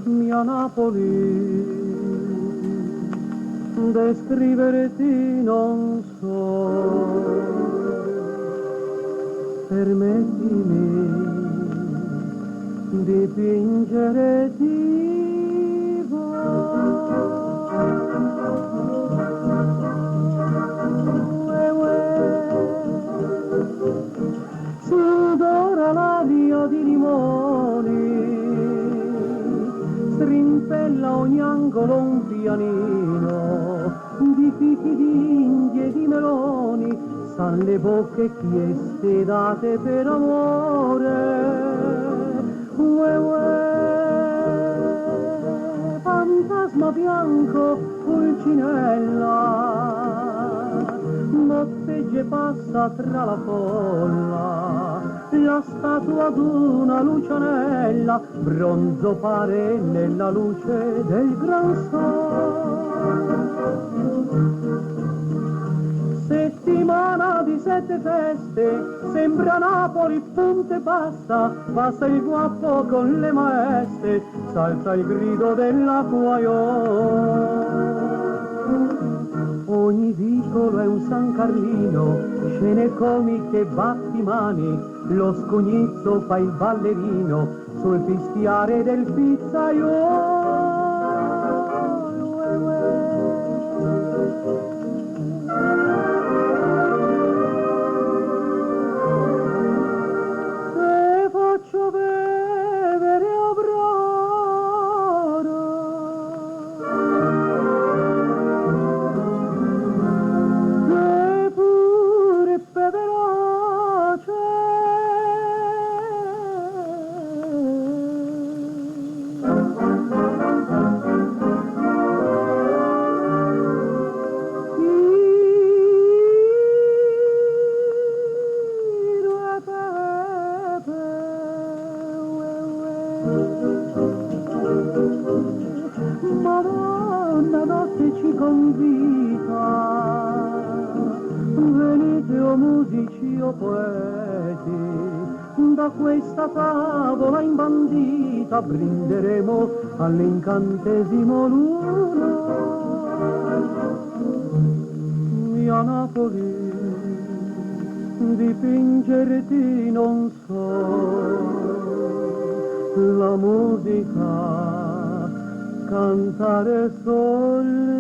Mia Napoli, descriverti non so, permettimi dipingere vivo. Sudora la via di limoni, strimpella ogni angolo un pianino di fichi d'India e di meloni, san le bocche chieste date per amore. Ue, ue, fantasma bianco, pulcinella, motteggia e passa tra la folla, la statua d'una lucianella, bronzo pare nella luce del gran sole. Settimana di 7 feste, sembra Napoli punta e basta, passa il guappo con le maestre, salta il grido dell'acquaiolo. Ogni vicolo è un San Carlino, scene comiche, battimani, lo scognizzo fa il ballerino sul fischiare del pizzaiolo. Se faccio bevere Aurora, se pure Federace, Madonna notte ci convita, venite o musici o poeti, da questa tavola imbandita brinderemo all'incantesimo luna. Mia Napoli, dipingerti non so, la musica cantare sol